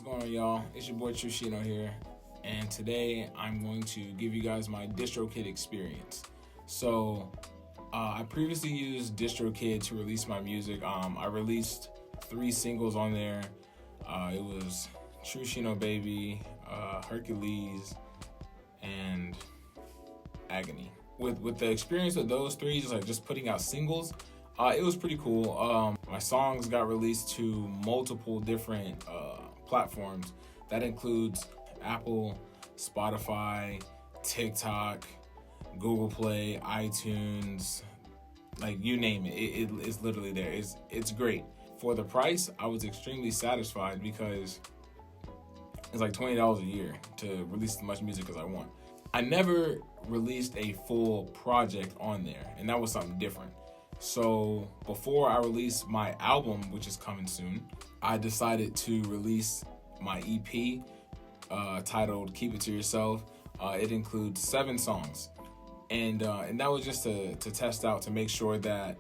going on, y'all? It's your boy Trushino here, and today I'm going to give you guys my DistroKid experience. So, I previously used DistroKid to release my music. I released 3 singles on there. It was Trushino Baby, Hercules, and Agony. With the experience of those 3, just putting out singles, it was pretty cool. My songs got released to multiple different platforms. That includes Apple, Spotify, TikTok, Google Play, iTunes, like you name it. It's literally there. It's great. For the price, I was extremely satisfied because it's like $20 a year to release as much music as I want. I never released a full project on there, and that was something different. So before I release my album, which is coming soon, I decided to release my EP titled Keep It To Yourself. It includes 7 songs. And that was just to test out, to make sure that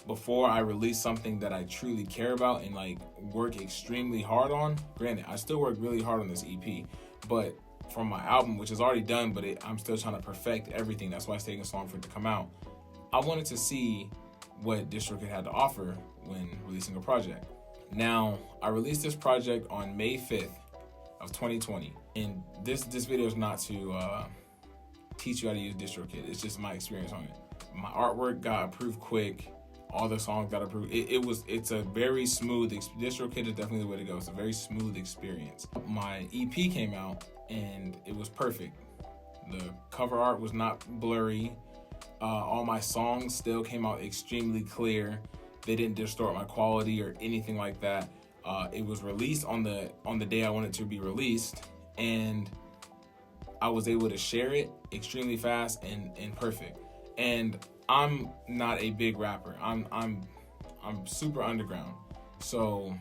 before I release something that I truly care about and like work extremely hard on. Granted, I still work really hard on this EP, but from my album, which is already done, but I'm still trying to perfect everything. That's why it's taking so long for it to come out. I wanted to see what DistroKid had to offer when releasing a project. Now, I released this project on May 5th of 2020. And this video is not to teach you how to use DistroKid. It's just my experience on it. My artwork got approved quick. All the songs got approved. It's a very smooth, DistroKid is definitely the way to go. It's a very smooth experience. My EP came out and it was perfect. The cover art was not blurry. All my songs still came out extremely clear. They didn't distort my quality or anything like that. It was released on the day I wanted to be released, and I was able to share it extremely fast and perfect. And I'm not a big rapper. I'm super underground. So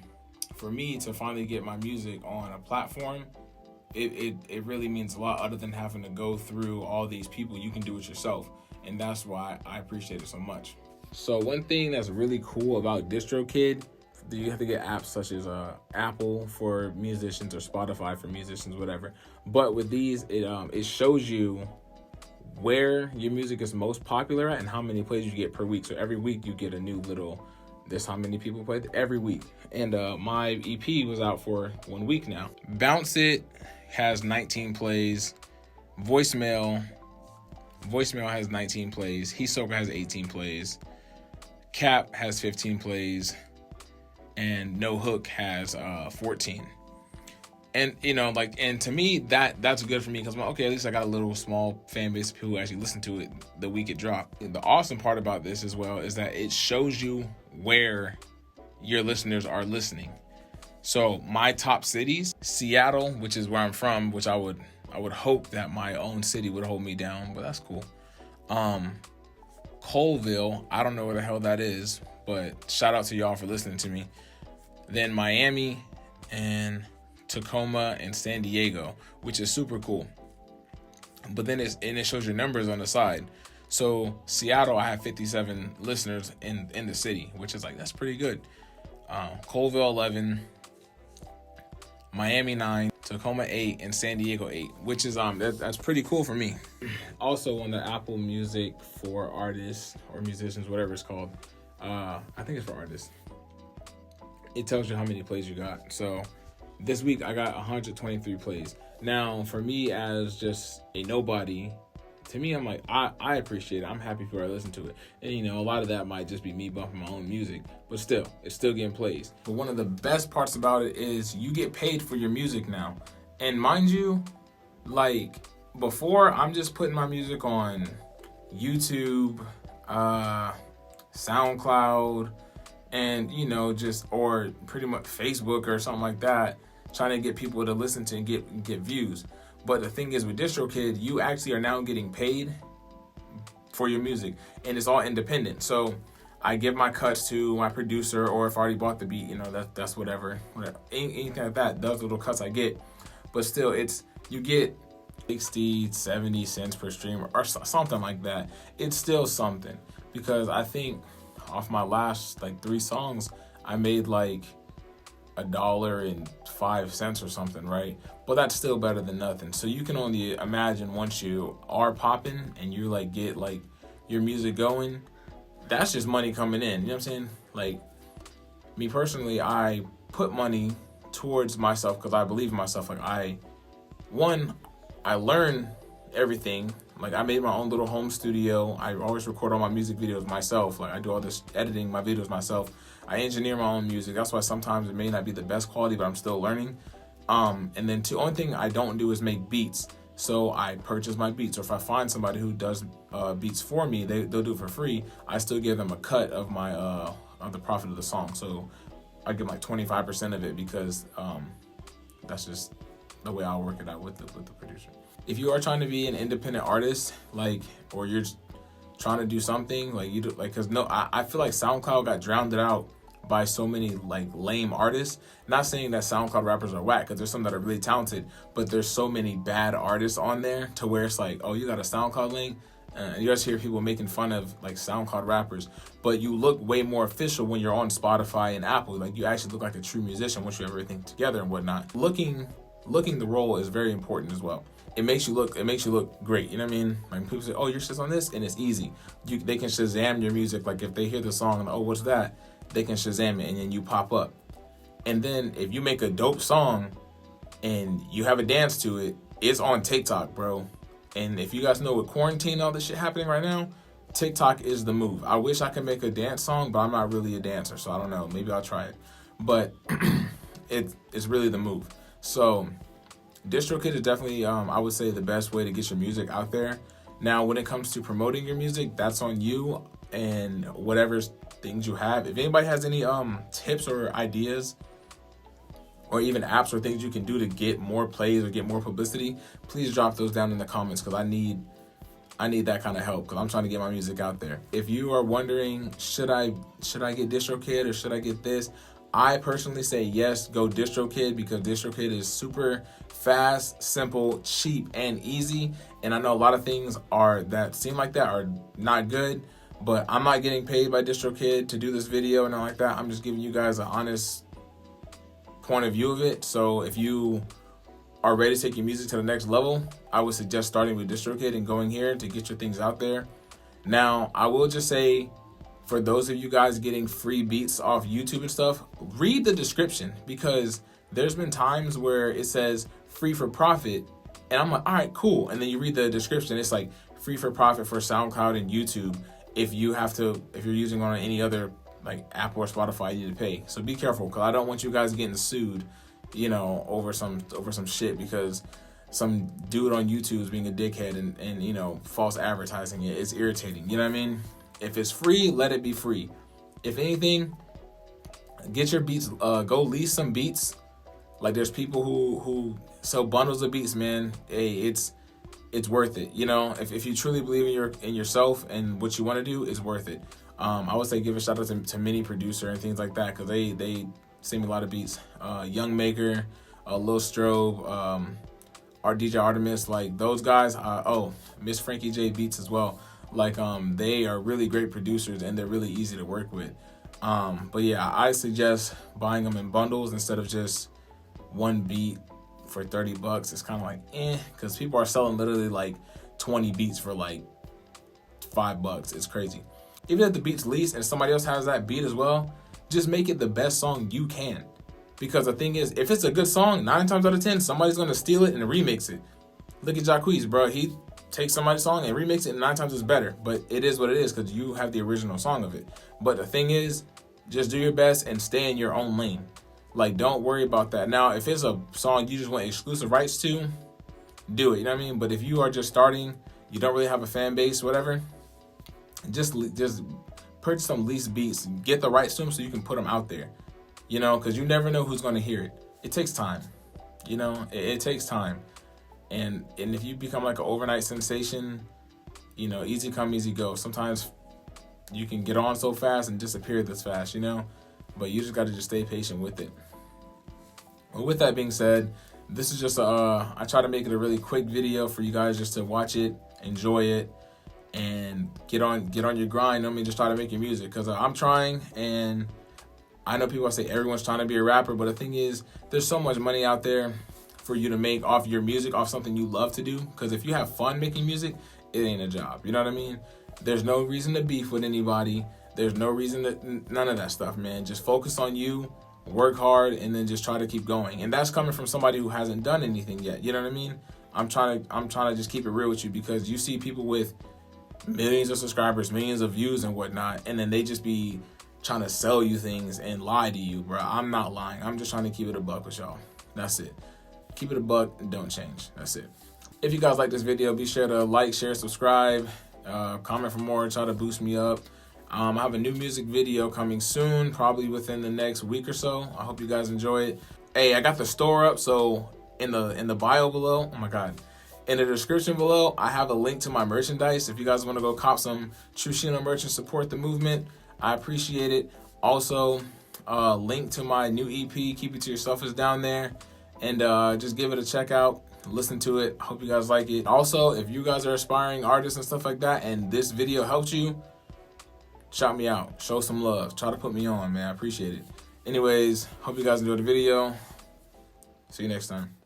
for me to finally get my music on a platform, it really means a lot. Other than having to go through all these people, you can do it yourself. And that's why I appreciate it so much. So one thing that's really cool about DistroKid, you have to get apps such as Apple for musicians or Spotify for musicians, whatever. But with these, it shows you where your music is most popular at and how many plays you get per week. So every week you get a new little, this how many people played every week. And my EP was out for 1 week now. Bounce It has 19 plays. Voicemail has 19 plays. He's Sober has 18 plays. Cap has 15 plays. And No Hook has 14. And and to me that's good for me, because I'm like, okay, at least I got a little small fan base of people who actually listen to it the week it dropped. And the awesome part about this as well is that it shows you where your listeners are listening. So my top cities: Seattle, which is where I'm from, which I would hope that my own city would hold me down, but that's cool. Colville, I don't know where the hell that is, but shout out to y'all for listening to me. Then Miami and Tacoma and San Diego, which is super cool. But then it shows your numbers on the side. So Seattle, I have 57 listeners in the city, which is that's pretty good. Colville 11, Miami 9, Tacoma 8, and San Diego 8, which is that's pretty cool for me. Also on the Apple Music for artists or musicians, whatever it's called, I think it's for artists, it tells you how many plays you got. So this week I got 123 plays. Now for me as just a nobody, to me I'm like, I appreciate it. I'm happy people are listening to it. And a lot of that might just be me bumping my own music, but still, it's still getting plays. But one of the best parts about it is you get paid for your music now. And mind you, before, I'm just putting my music on YouTube, SoundCloud, and or pretty much Facebook or something like that, trying to get people to listen to and get views. But the thing is, with DistroKid, you actually are now getting paid for your music, and it's all independent. So I give my cuts to my producer, or if I already bought the beat, that's whatever, anything like that. Those little cuts I get, but still, you get 60, 70 cents per stream or something like that. It's still something, because I think off my last 3 songs, I made $1.05 or something, right? But that's still better than nothing. So you can only imagine once you are popping and you like get like your music going, that's just money coming in. You know what I'm saying? Like me personally, I put money towards myself because I believe in myself. Like I learn everything. Like I made my own little home studio. I always record all my music videos myself. Like I do all this editing my videos myself. I engineer my own music. That's why sometimes it may not be the best quality, but I'm still learning. And then the only thing I don't do is make beats. So I purchase my beats. Or if I find somebody who does beats for me, they'll do it for free. I still give them a cut of my of the profit of the song. So I give like 25% of it because that's just the way I'll work it out with the producer. If you are trying to be an independent artist, like, or you're trying to do something like you do, like, cause no, I feel like SoundCloud got drowned out by so many like lame artists. Not saying that SoundCloud rappers are whack, because there's some that are really talented, but there's so many bad artists on there to where it's like, oh, you got a SoundCloud link, and you guys hear people making fun of like SoundCloud rappers, but you look way more official when you're on Spotify and Apple. Like you actually look like a true musician once you have everything together and whatnot. Looking the role is very important as well. It makes you look great. You know what I mean? Like people say, oh, you're just on this, and it's easy. They can Shazam your music. Like if they hear the song and oh, what's that? They can Shazam it, and then you pop up. And then if you make a dope song and you have a dance to it, it's on TikTok, bro. And if you guys know with quarantine and all this shit happening right now, TikTok is the move. I wish I could make a dance song, but I'm not really a dancer, so I don't know. Maybe I'll try it. But it's really the move. So DistroKid is definitely, I would say, the best way to get your music out there. Now, when it comes to promoting your music, that's on you and whatever things you have. If anybody has any tips or ideas or even apps or things you can do to get more plays or get more publicity, please drop those down in the comments, because I need that kind of help, because I'm trying to get my music out there. If you are wondering, should I get DistroKid or should I get this? I personally say yes, go DistroKid, because DistroKid is super fast, simple, cheap, and easy. And I know a lot of things that seem like that are not good, but I'm not getting paid by DistroKid to do this video and all like that. I'm just giving you guys an honest point of view of it. So if you are ready to take your music to the next level, I would suggest starting with DistroKid and going here to get your things out there. Now, I will just say, for those of you guys getting free beats off YouTube and stuff, read the description, because there's been times where it says free for profit, and I'm like, all right, cool. And then you read the description, it's like free for profit for SoundCloud and YouTube. If you're using on any other like Apple or Spotify, you need to pay. So be careful, because I don't want you guys getting sued, over some shit because some dude on YouTube is being a dickhead and false advertising it. It's irritating. You know what I mean? If it's free, let it be free. If anything, get your beats, go lease some beats. Like there's people who sell bundles of beats, man. Hey, it's worth it. If you truly believe in yourself and what you want to do, it's worth it. I would say give a shout out to Mini Producer and things like that, because they send me a lot of beats. Young Maker, Lil Strobe, our DJ Artemis, like those guys. Miss Frankie J Beats as well. Like they are really great producers and they're really easy to work with. But yeah, I suggest buying them in bundles instead of just one beat for $30. It's kind of like because people are selling literally like 20 beats for like $5. It's crazy. Even if the beat's leased and somebody else has that beat as well, just make it the best song you can. Because the thing is, if it's a good song, 9 times out of 10, somebody's gonna steal it and remix it. Look at Jacquees, bro. He takes somebody's song and remix it, and 9 times it's better. But it is what it is, because you have the original song of it. But the thing is, just do your best and stay in your own lane. Like, don't worry about that. Now, if it's a song you just want exclusive rights to, do it. You know what I mean? But if you are just starting, you don't really have a fan base, whatever, just purchase some leased beats, get the rights to them so you can put them out there. Because you never know who's going to hear it. It takes time. It takes time. And if you become like an overnight sensation, easy come, easy go. Sometimes you can get on so fast and disappear this fast, but you just got to just stay patient with it. Well, with that being said, this is just I try to make it a really quick video for you guys just to watch it, enjoy it, and get on your grind. Just try to make your music, because I'm trying, and I know people say everyone's trying to be a rapper, but the thing is, there's so much money out there for you to make off your music, off something you love to do. Because if you have fun making music, it ain't a job. You know what I mean? There's no reason to beef with anybody. There's no reason to, none of that stuff, man. Just focus on you, work hard, and then just try to keep going. And that's coming from somebody who hasn't done anything yet. You know what I mean? I'm trying to just keep it real with you, because you see people with millions of subscribers, millions of views and whatnot, and then they just be trying to sell you things and lie to you, bro. I'm not lying. I'm just trying to keep it a buck with y'all. That's it. Keep it a buck and don't change. That's it. If you guys like this video, be sure to like, share, subscribe, comment for more, try to boost me up. I have a new music video coming soon, probably within the next week or so. I hope you guys enjoy it. Hey, I got the store up, so in the bio below, oh my God, in the description below, I have a link to my merchandise. If you guys want to go cop some True Shino merch and support the movement, I appreciate it. Also, link to my new EP, Keep It To Yourself, is down there. And just give it a check out. Listen to it. I hope you guys like it. Also, if you guys are aspiring artists and stuff like that, and this video helped you, shout me out. Show some love. Try to put me on, man. I appreciate it. Anyways, hope you guys enjoyed the video. See you next time.